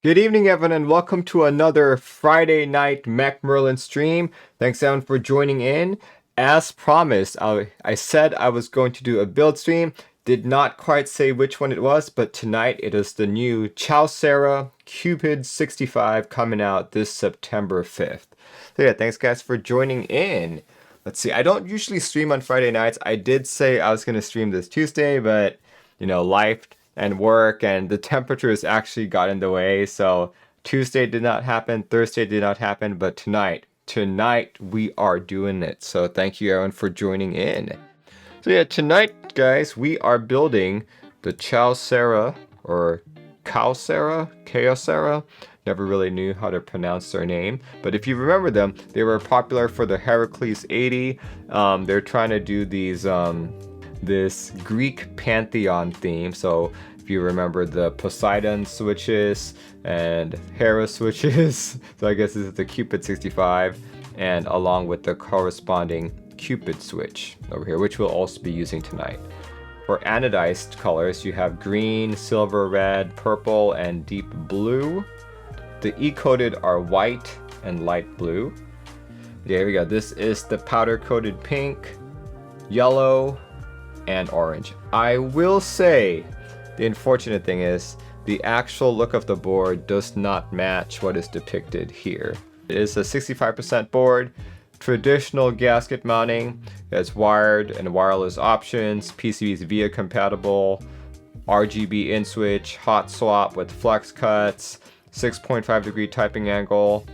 Good evening, everyone, and welcome to another Friday night Mac Merlin stream. Thanks, everyone, for joining in. As promised, I said I was going to do a build stream. Did not quite say which one it was, but tonight it is the new Chaosera Cupid 65 coming out this September 5th. So yeah, thanks guys for joining in. Let's see, I don't usually stream on Friday nights. I did say I was going to stream this Tuesday, but life and work and the temperatures actually got in the way. So Tuesday did not happen, Thursday did not happen, but tonight we are doing it. So thank you everyone for joining in. So yeah, tonight guys, we are building the Chaosera or Chaosera. Never really knew how to pronounce their name, but if you remember them, they were popular for the Heracles 80. They're trying to do these this Greek pantheon theme. So if you remember the Poseidon switches and Hera switches, so I guess this is the Cupid 65, and along with the corresponding Cupid switch over here, which we'll also be using tonight. For anodized colors, you have green, silver, red, purple, and deep blue. The E-coated are white and light blue. Yeah, here we go. This is the powder-coated pink, yellow, and orange. I will say the unfortunate thing is the actual look of the board does not match what is depicted here. It is a 65% board, traditional gasket mounting. It has wired and wireless options, PCBs VIA compatible, RGB in switch, hot swap with flex cuts, 6.5 degree typing angle.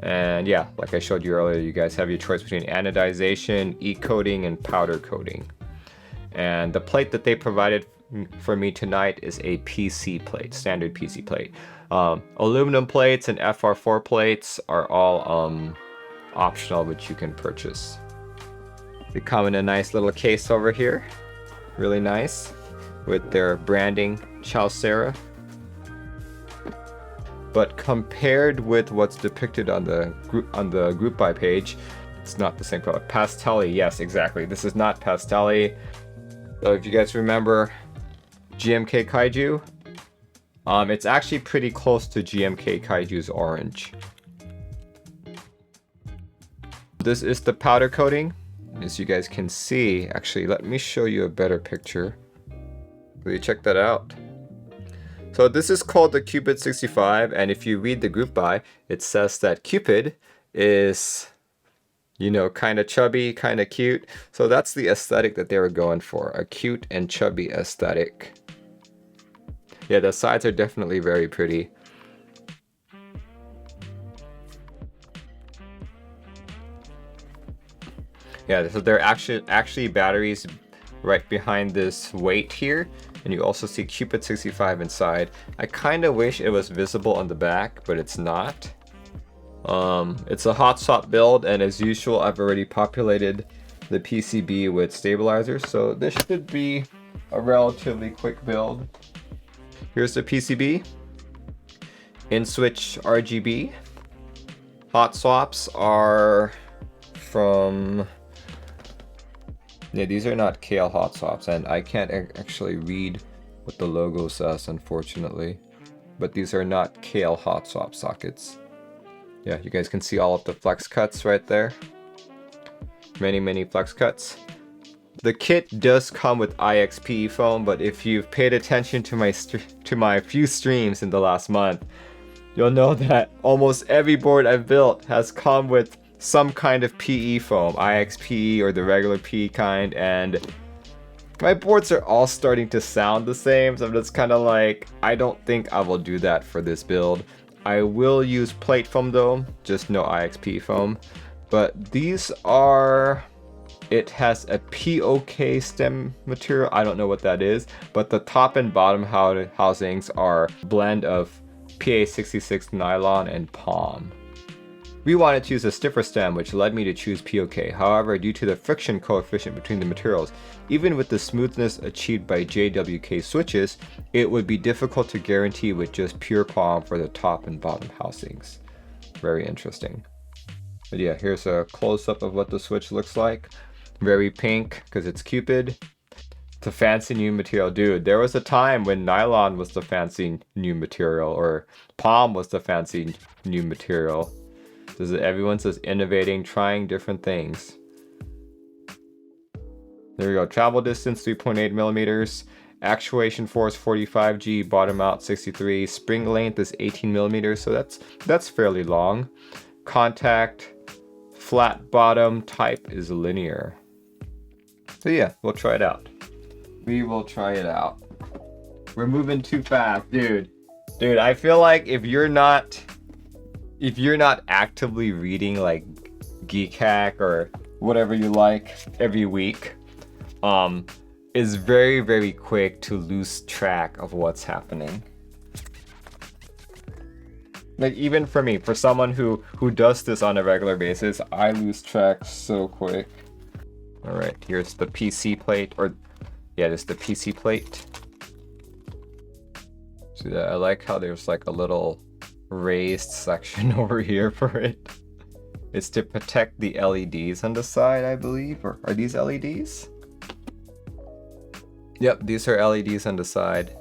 And yeah, like I showed you earlier, you guys have your choice between anodization, e-coating, and powder coating. And the plate that they provided for me tonight is a PC plate, standard PC plate. Aluminum plates and FR4 plates are all optional, which you can purchase. They come in a nice little case over here, really nice, with their branding Chaosera. But compared with what's depicted on the group buy page, it's not the same color. Pastelli, yes, exactly. This is not Pastelli. So if you guys remember GMK Kaiju, it's actually pretty close to GMK Kaiju's orange. This is the powder coating. As you guys can see, actually, let me show you a better picture. Will you check that out? So this is called the Cupid 65, and if you read the group buy, it says that Cupid is, kind of chubby, kind of cute. So that's the aesthetic that they were going for, a cute and chubby aesthetic. Yeah, the sides are definitely very pretty. Yeah, so there are actually batteries right behind this weight here, and you also see Cupid 65 inside. I kind of wish it was visible on the back, but it's not. It's a hot swap build, and as usual, I've already populated the PCB with stabilizers, so this should be a relatively quick build. Here's the PCB. In switch RGB. Hot swaps are from... Yeah, these are not KL hot swaps, and I can't actually read what the logo says, unfortunately. But these are not KL hot swap sockets. Yeah, you guys can see all of the flex cuts right there. Many flex cuts. The kit does come with IXP foam, but if you've paid attention to my few streams in the last month, you'll know that almost every board I've built has come with some kind of PE foam, IXP or the regular PE kind, and my boards are all starting to sound the same, so I'm just kind of like, I don't think I will do that for this build. I will use plate foam though, just no IXP foam. But these are, it has a POK stem material, I don't know what that is, but the top and bottom housings are a blend of PA66 nylon and palm. We wanted to use a stiffer stem, which led me to choose POK. However, due to the friction coefficient between the materials, even with the smoothness achieved by JWK switches, it would be difficult to guarantee with just pure palm for the top and bottom housings. Very interesting. But yeah, here's a close-up of what the switch looks like. Very pink, because it's Cupid. The fancy new material. Dude, there was a time when nylon was the fancy new material, or palm was the fancy new material. Everyone's just innovating, trying different things. There we go. Travel distance 3.8 millimeters. Actuation force 45 G. Bottom out 63. Spring length is 18 millimeters, so that's fairly long. Contact flat bottom, type is linear. So yeah, we'll try it out. We will try it out. We're moving too fast, dude. Dude, I feel like if you're not actively reading like Geekhack or whatever you like every week, it's very, very quick to lose track of what's happening. Like even for me, for someone who does this on a regular basis, I lose track so quick. All right, here's the PC plate, or yeah, this is the PC plate. See that? I like how there's like a little raised section over here for it. It's to protect the LEDs on the side, I believe. Or are these LEDs? Yep, these are LEDs on the side.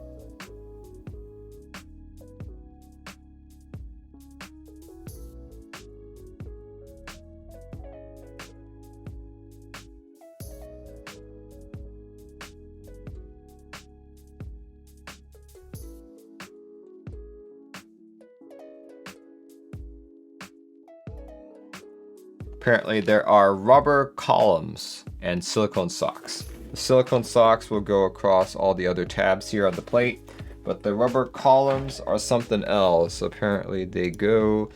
Apparently there are rubber columns and silicone socks. The silicone socks will go across all the other tabs here on the plate, but the rubber columns are something else. Apparently they go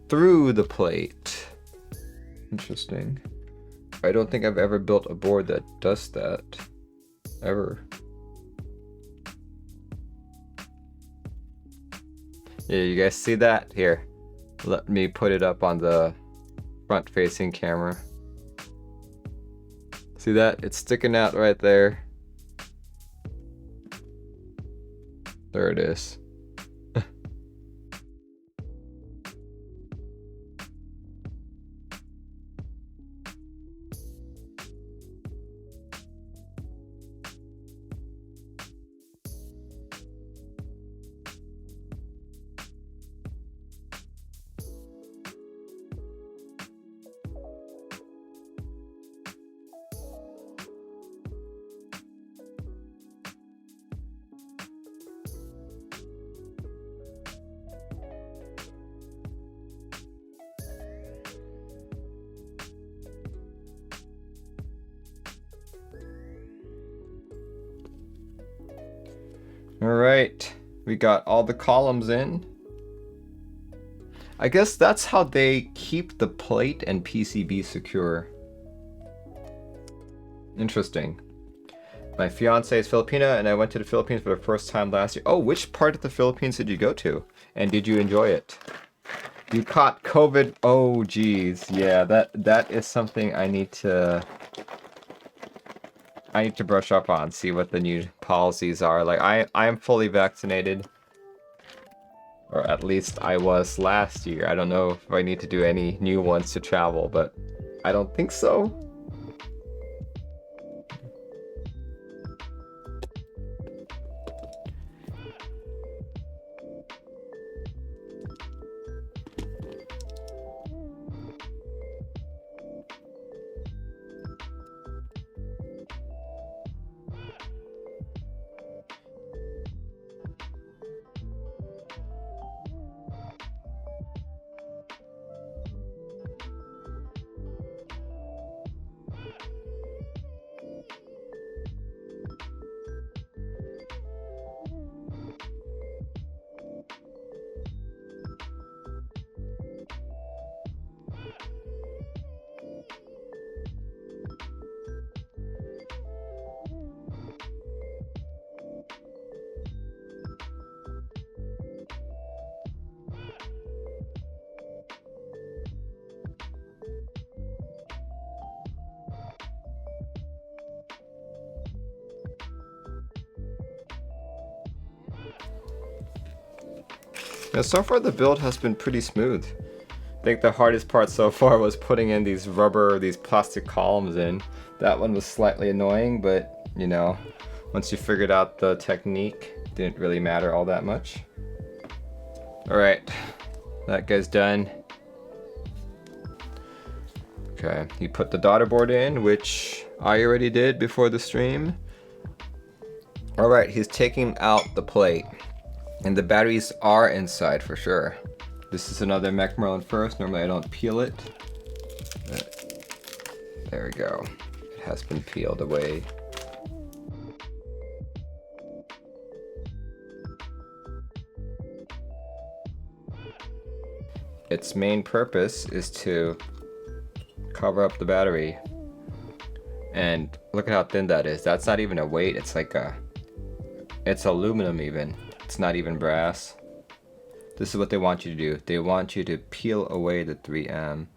through the plate. Interesting. I don't think I've ever built a board that does that. Ever. Yeah, you guys see that? Here, let me put it up on the front-facing camera. See that? It's sticking out right there. There it is. All right, we got all the columns in. I guess that's how they keep the plate and PCB secure. Interesting. My fiance is Filipina and I went to the Philippines for the first time last year. Oh, which part of the Philippines did you go to? And did you enjoy it? You caught COVID. Oh, geez. Yeah, that is something I need to brush up on, see what the new policies are. Like I am fully vaccinated, or at least I was last year. I don't know if I need to do any new ones to travel, but I don't think so. Yeah, so far the build has been pretty smooth. I think the hardest part so far was putting in these plastic columns in. That one was slightly annoying, but you know, Once you figured out the technique, didn't really matter all that much. Alright, that guy's done. Okay, he put the daughter board in, which I already did before the stream. Alright, he's taking out the plate. And the batteries are inside for sure. This is another Mech Merlin first. Normally I don't peel it. But there we go. It has been peeled away. Its main purpose is to cover up the battery. And look at how thin that is. That's not even a weight. It's like it's aluminum even. It's not even brass. This is what they want you to do. They want you to peel away the 3M.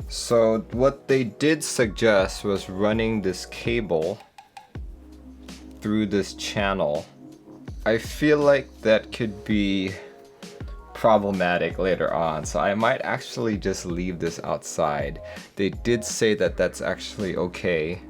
So what they did suggest was running this cable through this channel. I feel like that could be problematic later on, so I might actually just leave this outside. They did say that that's actually okay.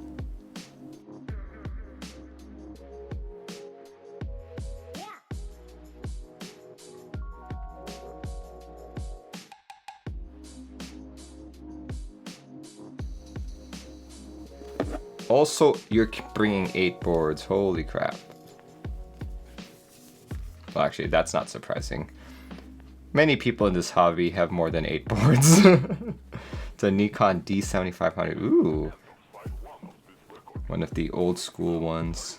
Also, you're bringing 8 boards. Holy crap. Well, actually, that's not surprising. Many people in this hobby have more than 8 boards. It's a Nikon D7500. Ooh. One of the old school ones.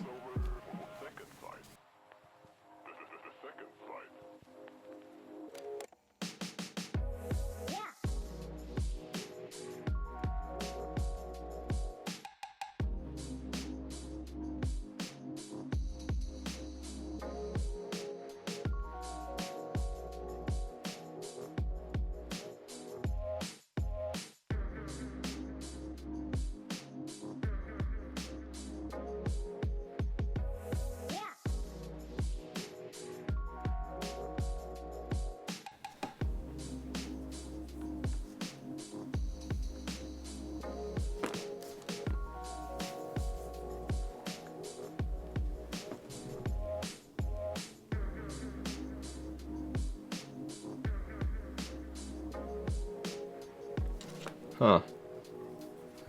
Huh.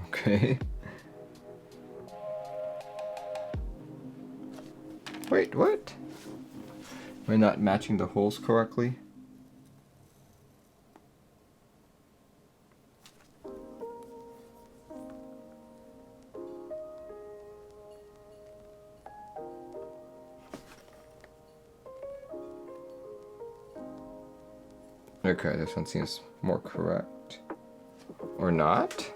Okay. Wait, what? Am I not matching the holes correctly? Okay, this one seems more correct. Or not?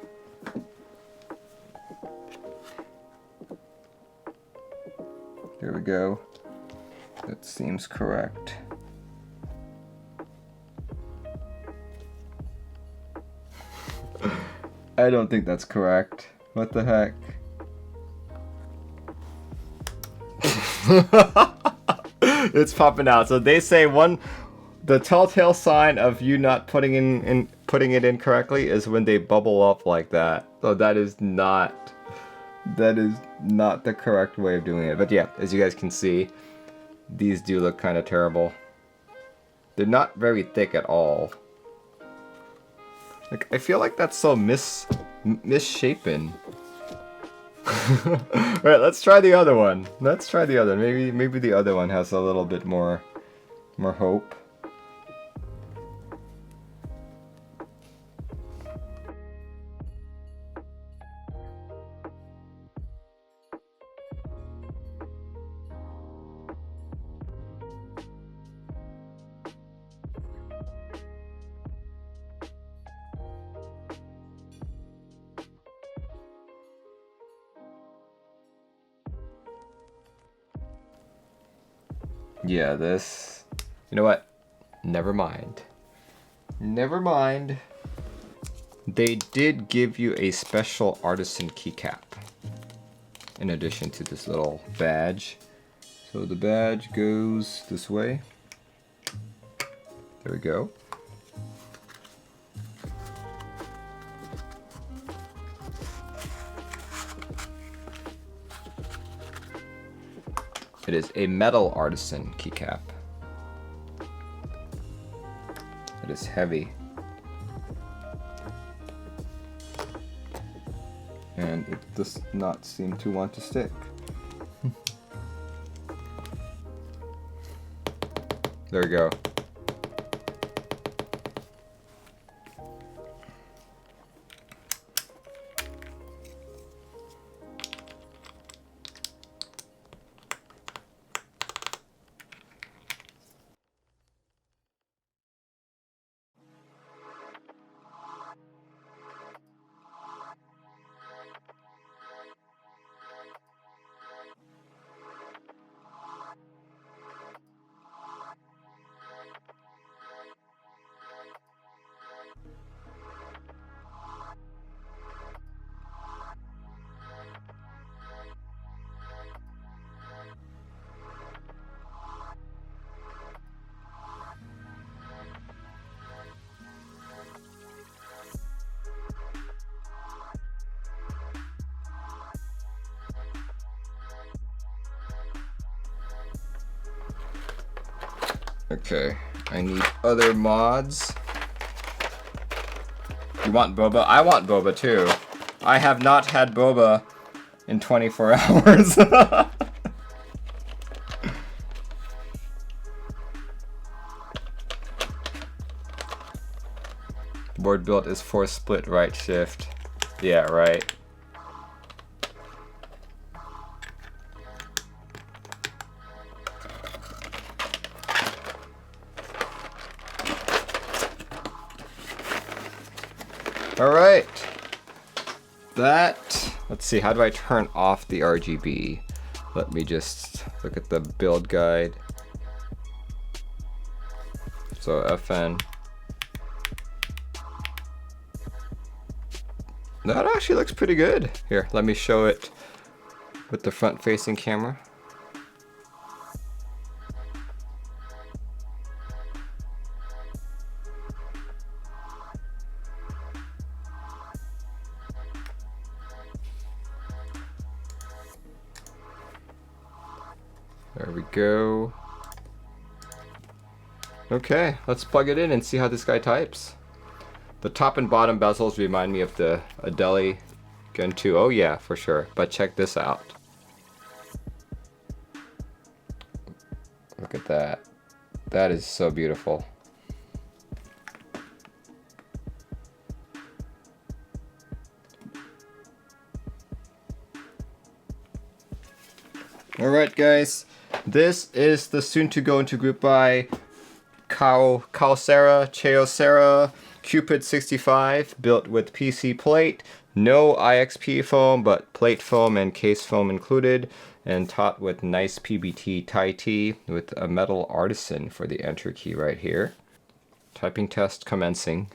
There we go. That seems correct. I don't think that's correct. What the heck? It's popping out. So they say the telltale sign of you not putting it in correctly is when they bubble up like that. So that is not the correct way of doing it. But yeah, as you guys can see, these do look kind of terrible. They're not very thick at all. Like, I feel like that's so misshapen. Alright, let's try the other one. Let's try the other. Maybe the other one has a little bit more hope. Yeah, this... You know what? Never mind. Never mind. They did give you a special artisan keycap in addition to this little badge. So the badge goes this way. There we go. It is a metal artisan keycap. It is heavy. And it does not seem to want to stick. There we go. Okay, I need other mods. You want boba? I want boba too. I have not had boba in 24 hours. Board built is for split right shift. Yeah, right. Alright, let's see, how do I turn off the RGB? Let me just look at the build guide. So FN. That actually looks pretty good. Here, let me show it with the front facing camera. There we go. Okay, let's plug it in and see how this guy types. The top and bottom bezels remind me of the Adeli Gen 2. Oh yeah, for sure. But check this out. Look at that. That is so beautiful. Alright guys, this is the soon to go into group buy Chaosera Cupid 65, built with PC plate, no IXP foam, but plate foam and case foam included, and topped with NicePBT tie T with a metal artisan for the enter key right here. Typing test commencing.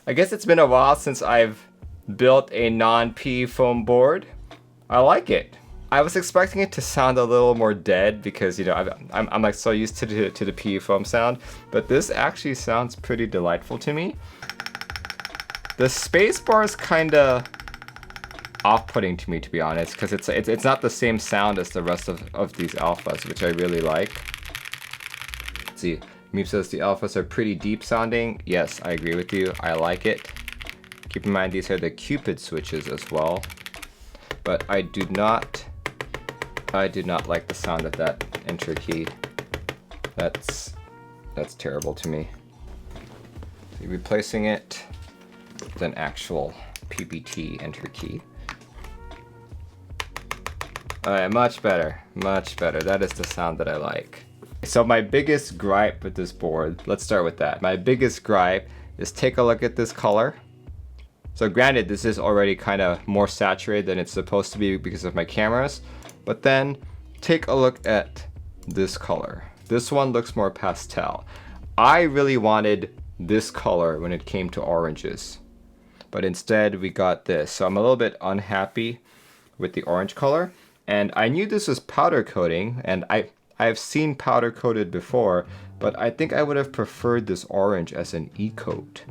I guess it's been a while since I've built a non-P foam board. I like it. I was expecting it to sound a little more dead because, you know, I'm like so used to the P foam sound, but this actually sounds pretty delightful to me. The space bar is kind of off-putting to me, to be honest, because it's not the same sound as the rest of these alphas, which I really like. Let's see. Meep says the alphas are pretty deep sounding. Yes, I agree with you. I like it. Keep in mind these are the Cupid switches as well. But I do not like the sound of that enter key. That's terrible to me. So replacing it with an actual PBT enter key. Alright, much better, much better. That is the sound that I like. So my biggest gripe with this board, let's start with that. My biggest gripe is take a look at this color. So granted, this is already kind of more saturated than it's supposed to be because of my cameras, but then take a look at this color. This one looks more pastel. I really wanted this color when it came to oranges, but instead we got this. So I'm a little bit unhappy with the orange color. And I knew this was powder coating, and I've seen powder coated before, but I think I would have preferred this orange as an e-coat,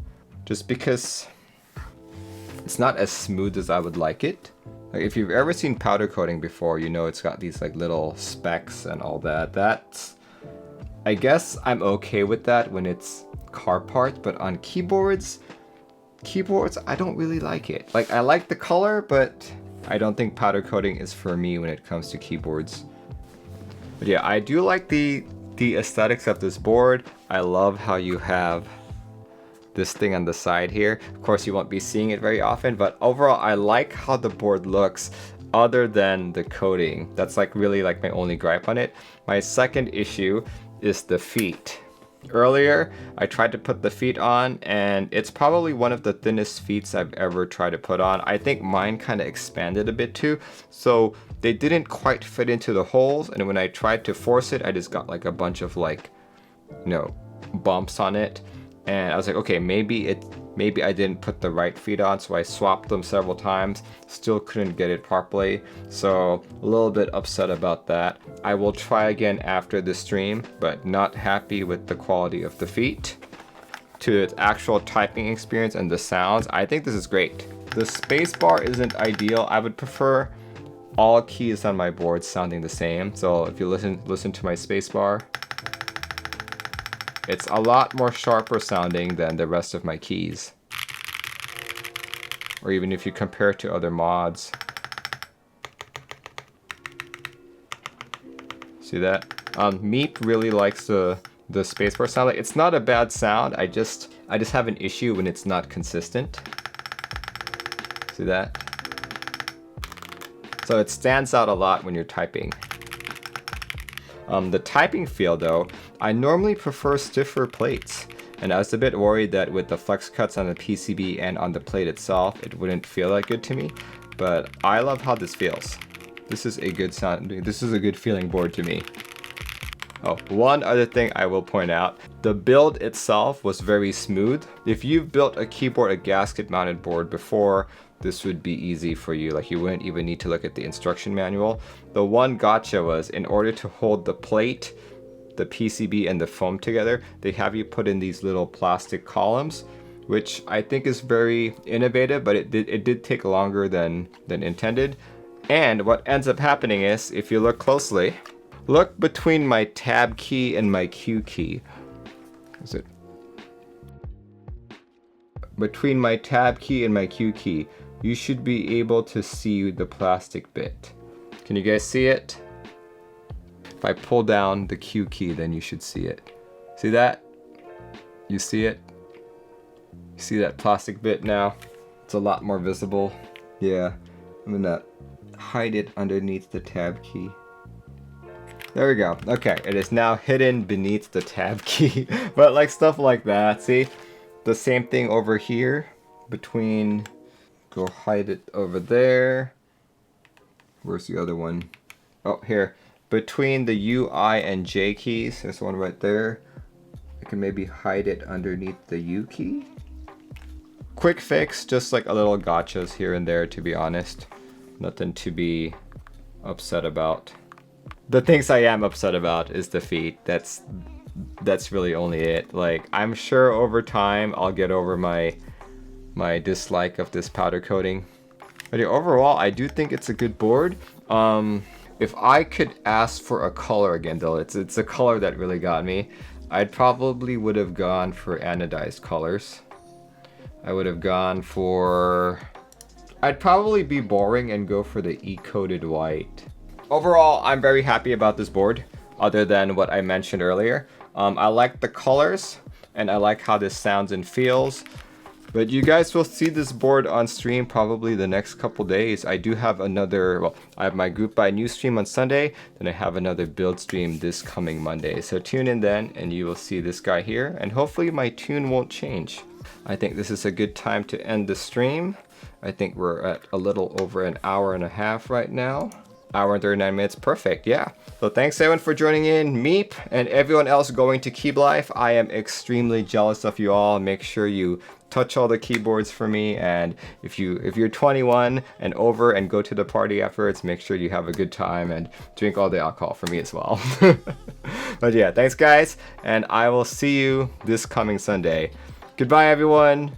just because it's not as smooth as I would like it. Like if you've ever seen powder coating before, you know it's got these like little specks and all that. That's, I guess I'm okay with that when it's car parts, but on keyboards, I don't really like it. Like I like the color, but I don't think powder coating is for me when it comes to keyboards. But yeah, I do like the aesthetics of this board. I love how you have this thing on the side here. Of course, you won't be seeing it very often, but overall, I like how the board looks other than the coating. That's like really like my only gripe on it. My second issue is the feet. Earlier, I tried to put the feet on, and it's probably one of the thinnest feet I've ever tried to put on. I think mine kind of expanded a bit too, so they didn't quite fit into the holes, and when I tried to force it, I just got like a bunch of like, you know, bumps on it. And I was like, okay, maybe I didn't put the right feet on, so I swapped them several times, still couldn't get it properly, so a little bit upset about that. I will try again after the stream, but not happy with the quality of the feet. To its actual typing experience and the sounds, I think this is great. The spacebar isn't ideal. I would prefer all keys on my board sounding the same. So if you listen to my spacebar, it's a lot more sharper sounding than the rest of my keys. Or even if you compare it to other mods. See that? Meep really likes the spacebar sound. Like, it's not a bad sound. I just have an issue when it's not consistent. See that? So it stands out a lot when you're typing. The typing feel though, I normally prefer stiffer plates, and I was a bit worried that with the flex cuts on the PCB and on the plate itself, it wouldn't feel that good to me, but I love how this feels. This is a good sound, this is a good feeling board to me. Oh, one other thing I will point out, the build itself was very smooth. If you've built a keyboard, a gasket mounted board before, this would be easy for you. Like you wouldn't even need to look at the instruction manual. The one gotcha was in order to hold the plate, the PCB and the foam together, they have you put in these little plastic columns, which I think is very innovative, but it did take longer than intended. And what ends up happening is, if you look closely, look between my tab key and my Q key. Is it? Between my tab key and my Q key, you should be able to see the plastic bit. Can you guys see it? If I pull down the Q key, then you should see it. See that? You see it? You see that plastic bit now? It's a lot more visible. Yeah, I'm gonna hide it underneath the tab key. There we go. Okay, it is now hidden beneath the tab key. But like stuff like that, see? The same thing over here between, go hide it over there. Where's the other one? Oh, here. Between the U, I, and J keys, there's one right there. I can maybe hide it underneath the U key. Quick fix, just like a little gotchas here and there, to be honest. Nothing to be upset about. The things I am upset about is the feet. That's really only it. Like, I'm sure over time I'll get over my dislike of this powder coating. But yeah, overall, I do think it's a good board. If I could ask for a color again, though, it's a color that really got me. I'd probably would have gone for anodized colors. I would have gone for... I'd probably be boring and go for the E-coated white. Overall, I'm very happy about this board, other than what I mentioned earlier. I like the colors, and I like how this sounds and feels. But you guys will see this board on stream probably the next couple days. I do have another, well, I have my Group Buy New stream on Sunday, then I have another build stream this coming Monday. So tune in then, and you will see this guy here, and hopefully my tune won't change. I think this is a good time to end the stream. I think we're at a little over an hour and a half right now. Hour and 39 minutes, perfect, yeah. So thanks everyone for joining in, Meep, and everyone else going to Keeb Life. I am extremely jealous of you all. Make sure you touch all the keyboards for me, and if you're 21 and over and go to the party afterwards, make sure you have a good time and drink all the alcohol for me as well. But yeah, thanks guys, and I will see you this coming Sunday. Goodbye everyone.